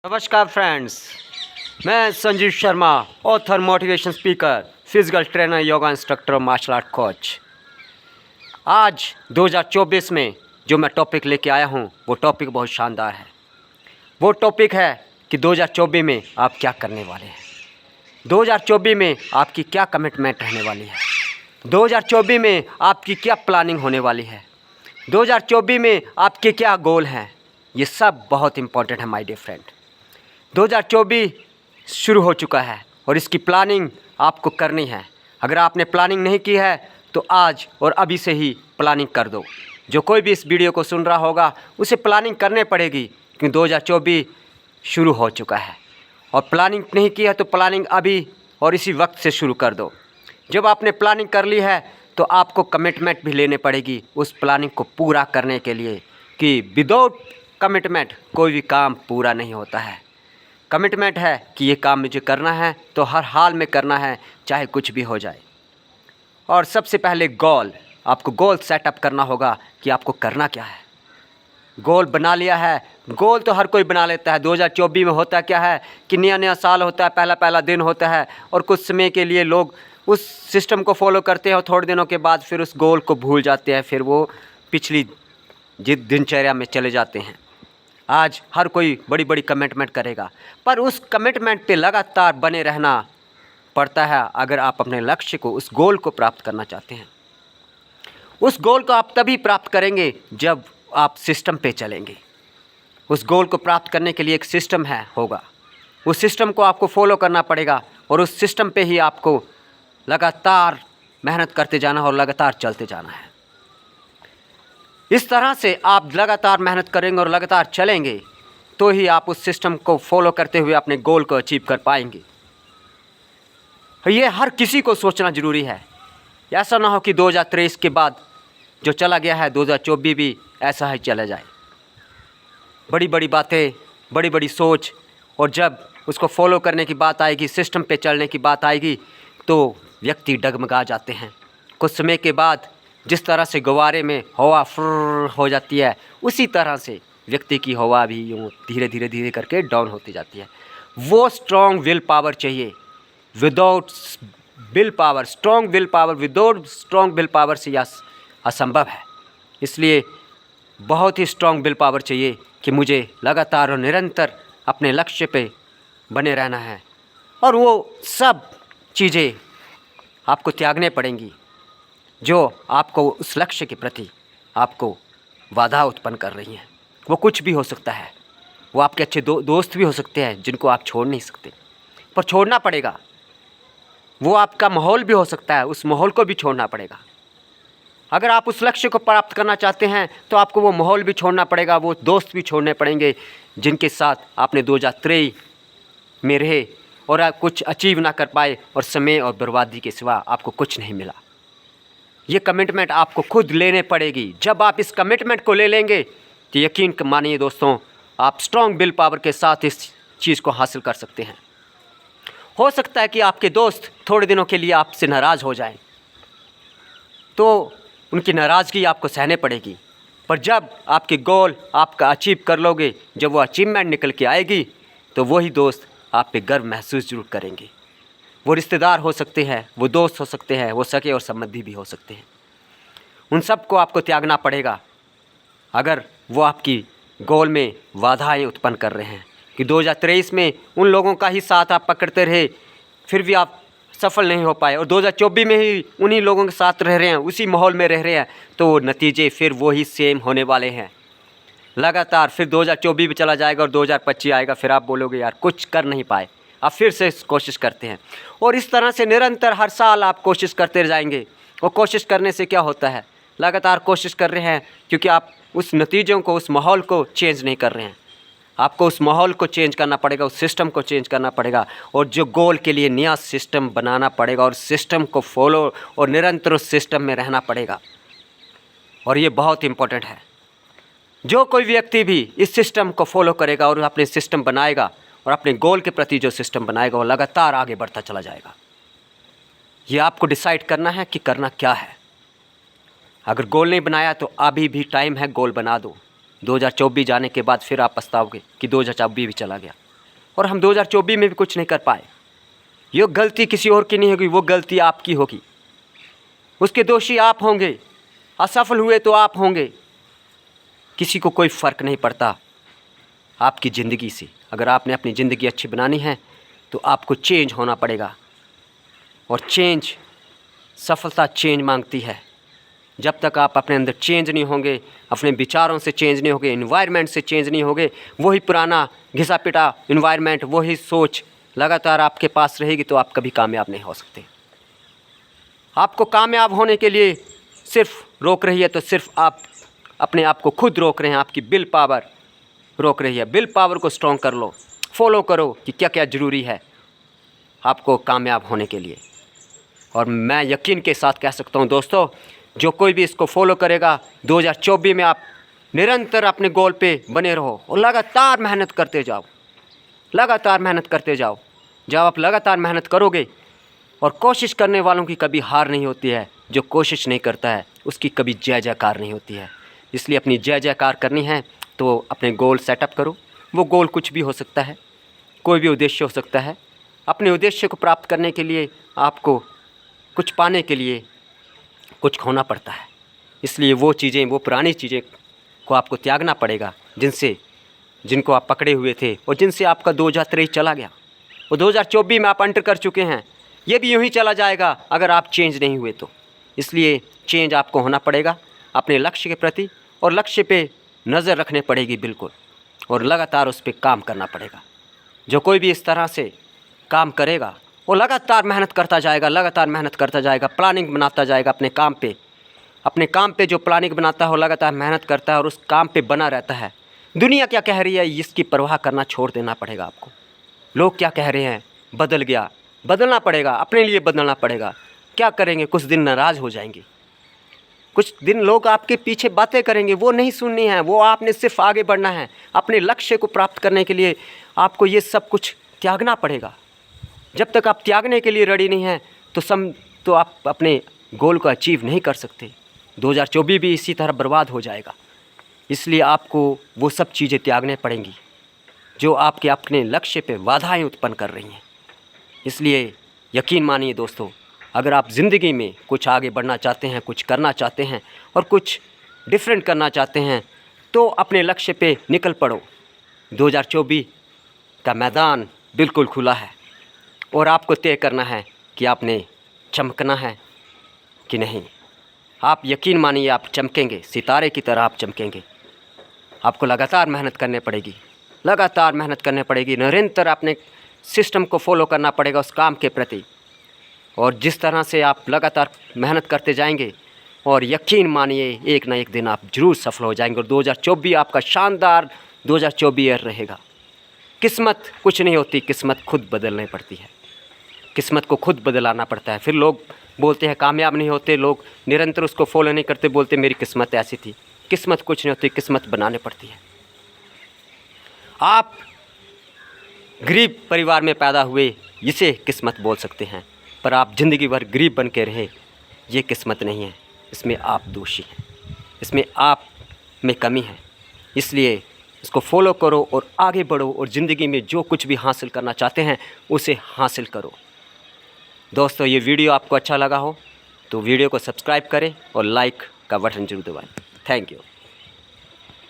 नमस्कार फ्रेंड्स, मैं Sanjeev Sharma, author, motivation speaker, physical trainer, yoga instructor और मार्शल आर्ट कोच। आज 2024 में जो मैं टॉपिक लेके आया हूँ वो टॉपिक बहुत शानदार है। वो टॉपिक है कि 2024 में आप क्या करने वाले हैं, 2024 में आपकी क्या कमिटमेंट रहने वाली है, 2024 में आपकी क्या प्लानिंग होने वाली है, 2024 में आपके क्या गोल हैं। ये सब बहुत इम्पोर्टेंट है माय डियर फ्रेंड। 2024 शुरू हो चुका है और इसकी प्लानिंग आपको करनी है। अगर आपने प्लानिंग नहीं की है तो आज और अभी से ही प्लानिंग कर दो। जो कोई भी इस वीडियो को सुन रहा होगा उसे प्लानिंग करनी पड़ेगी क्योंकि 2024 शुरू हो चुका है और प्लानिंग नहीं की है तो प्लानिंग अभी और इसी वक्त से शुरू कर दो। जब आपने प्लानिंग कर ली है तो आपको कमिटमेंट भी लेने पड़ेगी उस प्लानिंग को पूरा करने के लिए कि विदाउट कमिटमेंट कोई भी काम पूरा नहीं होता है। कमिटमेंट है कि ये काम मुझे करना है तो हर हाल में करना है, चाहे कुछ भी हो जाए। और सबसे पहले गोल, आपको गोल सेटअप करना होगा कि आपको करना क्या है। गोल बना लिया है, गोल तो हर कोई बना लेता है। 2024 में होता क्या है कि नया नया साल होता है, पहला पहला दिन होता है और कुछ समय के लिए लोग उस सिस्टम को फॉलो करते हैं और थोड़े दिनों के बाद फिर उस गोल को भूल जाते हैं, फिर वो पिछली दिनचर्या में चले जाते हैं। आज हर कोई बड़ी बड़ी कमिटमेंट करेगा पर उस कमिटमेंट पे लगातार बने रहना पड़ता है अगर आप अपने लक्ष्य को, उस गोल को प्राप्त करना चाहते हैं। उस गोल को आप तभी प्राप्त करेंगे जब आप सिस्टम पे चलेंगे। उस गोल को प्राप्त करने के लिए एक सिस्टम होगा, उस सिस्टम को आपको फॉलो करना पड़ेगा और उस सिस्टम पे ही आपको लगातार मेहनत करते जाना और लगातार चलते जाना है। इस तरह से आप लगातार मेहनत करेंगे और लगातार चलेंगे तो ही आप उस सिस्टम को फॉलो करते हुए अपने गोल को अचीव कर पाएंगे। ये हर किसी को सोचना ज़रूरी है। ऐसा ना हो कि 2023 के बाद जो चला गया है 2024 भी ऐसा ही चला जाए। बड़ी बड़ी बातें, बड़ी बड़ी सोच, और जब उसको फॉलो करने की बात आएगी, सिस्टम पे चलने की बात आएगी तो व्यक्ति डगमगा जाते हैं। कुछ समय के बाद जिस तरह से गुब्बारे में हवा फुर्र हो जाती है उसी तरह से व्यक्ति की हवा भी यूँ धीरे धीरे धीरे करके डाउन होती जाती है। वो स्ट्रॉन्ग विल पावर चाहिए। Without will power, strong will power, without strong will power से यह असंभव है। इसलिए बहुत ही स्ट्रॉन्ग विल पावर चाहिए कि मुझे लगातार और निरंतर अपने लक्ष्य पे बने रहना है और वो सब चीज़ें आपको त्यागने पड़ेंगी जो आपको उस लक्ष्य के प्रति आपको बाधा उत्पन्न कर रही हैं। वो कुछ भी हो सकता है, वो आपके अच्छे दोस्त भी हो सकते हैं जिनको आप छोड़ नहीं सकते, पर छोड़ना पड़ेगा। वो आपका माहौल भी हो सकता है, उस माहौल को भी छोड़ना पड़ेगा। अगर आप उस लक्ष्य को प्राप्त करना चाहते हैं तो आपको वो माहौल भी छोड़ना पड़ेगा, वो दोस्त भी छोड़ने पड़ेंगे जिनके साथ आपने 2023 में रहे और आप कुछ अचीव ना कर पाए और समय और बर्बादी के सिवा आपको कुछ नहीं मिला। ये कमिटमेंट आपको खुद लेने पड़ेगी। जब आप इस कमिटमेंट को ले लेंगे तो यकीन मानिए दोस्तों, आप स्ट्रॉन्ग विल पावर के साथ इस चीज़ को हासिल कर सकते हैं। हो सकता है कि आपके दोस्त थोड़े दिनों के लिए आपसे नाराज़ हो जाएं, तो उनकी नाराज़गी आपको सहने पड़ेगी, पर जब आपके गोल आपका अचीव कर लोगे, जब वो अचीवमेंट निकल के आएगी तो वही दोस्त आप पे गर्व महसूस जरूर करेंगे। वो रिश्तेदार हो सकते हैं, वो दोस्त हो सकते हैं, वो सगे और संबंधी भी हो सकते हैं। उन सब को आपको त्यागना पड़ेगा अगर वो आपकी गोल में बाधाएं उत्पन्न कर रहे हैं कि 2023 में उन लोगों का ही साथ आप पकड़ते रहे फिर भी आप सफल नहीं हो पाए और 2024 में ही उन्हीं लोगों के साथ रह रहे हैं, उसी माहौल में रह रहे हैं, तो नतीजे फिर वही सेम होने वाले हैं। लगातार फिर 2024 भी चला जाएगा और 2025 आएगा, फिर आप बोलोगे यार कुछ कर नहीं पाए, आप फिर से कोशिश करते हैं। और इस तरह से निरंतर हर साल आप कोशिश करते जाएंगे। और कोशिश करने से क्या होता है, लगातार कोशिश कर रहे हैं क्योंकि आप उस नतीजों को, उस माहौल को चेंज नहीं कर रहे हैं। आपको उस माहौल को चेंज करना पड़ेगा, उस सिस्टम को चेंज करना पड़ेगा और जो गोल के लिए नया सिस्टम बनाना पड़ेगा और सिस्टम को फॉलो और निरंतर उस सिस्टम में रहना पड़ेगा। और ये बहुत इम्पोर्टेंट है। जो कोई व्यक्ति भी इस सिस्टम को फॉलो करेगा और अपने सिस्टम बनाएगा और अपने गोल के प्रति जो सिस्टम बनाएगा वो लगातार आगे बढ़ता चला जाएगा। ये आपको डिसाइड करना है कि करना क्या है। अगर गोल नहीं बनाया तो अभी भी टाइम है, गोल बना दो। 2024 जाने के बाद फिर आप पछताओगे कि 2024 भी चला गया। और हम 2024 में भी कुछ नहीं कर पाए। ये गलती किसी और की नहीं होगी, वो गलती आपकी होगी। उसके दोषी आप होंगे, असफल हुए तो आप होंगे। किसी को कोई फ़र्क नहीं पड़ता आपकी ज़िंदगी से। अगर आपने अपनी ज़िंदगी अच्छी बनानी है तो आपको चेंज होना पड़ेगा, और चेंज, सफलता चेंज मांगती है। जब तक आप अपने अंदर चेंज नहीं होंगे, अपने विचारों से चेंज नहीं होगे, इन्वायरमेंट से चेंज नहीं होगे, वही पुराना घिसा पिटा इन्वायरमेंट, वही सोच लगातार आपके पास रहेगी, तो आप कभी कामयाब नहीं हो सकते। आपको कामयाब होने के लिए सिर्फ रोक रही है तो सिर्फ आप अपने आप को खुद रोक रहे हैं। आपकी विल पावर रोक रही है। विल पावर को स्ट्रॉन्ग कर लो, फॉलो करो कि क्या क्या ज़रूरी है आपको कामयाब होने के लिए। और मैं यकीन के साथ कह सकता हूँ दोस्तों, जो कोई भी इसको फॉलो करेगा, 2024 में आप निरंतर अपने गोल पे बने रहो और लगातार मेहनत करते जाओ, लगातार मेहनत करते जाओ। जब आप लगातार मेहनत करोगे, और कोशिश करने वालों की कभी हार नहीं होती है, जो कोशिश नहीं करता है उसकी कभी जय जयकार नहीं होती है। इसलिए अपनी जय जयकार करनी है तो अपने गोल सेटअप करो। वो गोल कुछ भी हो सकता है, कोई भी उद्देश्य हो सकता है। अपने उद्देश्य को प्राप्त करने के लिए आपको कुछ पाने के लिए कुछ खोना पड़ता है। इसलिए वो चीज़ें, वो पुरानी चीज़ें को आपको त्यागना पड़ेगा, जिनको आप पकड़े हुए थे और जिनसे आपका 2023 चला गया। वो 2024 में आप एंटर कर चुके हैं, ये भी यूँ ही चला जाएगा अगर आप चेंज नहीं हुए तो। इसलिए चेंज आपको होना पड़ेगा अपने लक्ष्य के प्रति, और लक्ष्य पे नज़र रखनी पड़ेगी बिल्कुल, और लगातार उस पर काम करना पड़ेगा। जो कोई भी इस तरह से काम करेगा वो लगातार मेहनत करता जाएगा, लगातार मेहनत करता जाएगा, प्लानिंग बनाता जाएगा अपने काम पे। अपने काम पे जो प्लानिंग बनाता है वो लगातार मेहनत करता है और उस काम पे बना रहता है। दुनिया क्या कह रही है इसकी परवाह करना छोड़ देना पड़ेगा आपको। लोग क्या कह रहे हैं, बदल गया, बदलना पड़ेगा, अपने लिए बदलना पड़ेगा। क्या करेंगे, कुछ दिन नाराज़ हो जाएंगे, कुछ दिन लोग आपके पीछे बातें करेंगे, वो नहीं सुननी है। वो आपने सिर्फ आगे बढ़ना है। अपने लक्ष्य को प्राप्त करने के लिए आपको ये सब कुछ त्यागना पड़ेगा। जब तक आप त्यागने के लिए रेडी नहीं हैं तो आप अपने गोल को अचीव नहीं कर सकते। 2024 भी इसी तरह बर्बाद हो जाएगा। इसलिए आपको वो सब चीज़ें त्यागने पड़ेंगी जो आपके अपने लक्ष्य पे बाधाएं उत्पन्न कर रही हैं। इसलिए यकीन मानिए दोस्तों, अगर आप ज़िंदगी में कुछ आगे बढ़ना चाहते हैं, कुछ करना चाहते हैं और कुछ डिफरेंट करना चाहते हैं, तो अपने लक्ष्य पे निकल पड़ो। 2024 का मैदान बिल्कुल खुला है और आपको तय करना है कि आपने चमकना है कि नहीं। आप यकीन मानिए, आप चमकेंगे, सितारे की तरह आप चमकेंगे। आपको लगातार मेहनत करनी पड़ेगी, लगातार मेहनत करनी पड़ेगी, निरंतर अपने सिस्टम को फॉलो करना पड़ेगा उस काम के प्रति। और जिस तरह से आप लगातार मेहनत करते जाएंगे, और यकीन मानिए एक ना एक दिन आप ज़रूर सफल हो जाएंगे। और 2024 आपका शानदार 2024 ईयर रहेगा। किस्मत कुछ नहीं होती, किस्मत खुद बदलनी पड़ती है, किस्मत को खुद बदलाना पड़ता है। फिर लोग बोलते हैं कामयाब नहीं होते, लोग निरंतर उसको फॉलो नहीं करते, बोलते मेरी किस्मत ऐसी थी। किस्मत कुछ नहीं होती, किस्मत बनाने पड़ती है। आप गरीब परिवार में पैदा हुए, इसे किस्मत बोल सकते हैं, पर आप ज़िंदगी भर गरीब बन के रहे, ये किस्मत नहीं है। इसमें आप दोषी हैं, इसमें आप में कमी है। इसलिए इसको फॉलो करो और आगे बढ़ो, और ज़िंदगी में जो कुछ भी हासिल करना चाहते हैं उसे हासिल करो। दोस्तों, ये वीडियो आपको अच्छा लगा हो तो वीडियो को सब्सक्राइब करें और लाइक का बटन जरूर दबाएं। Thank you.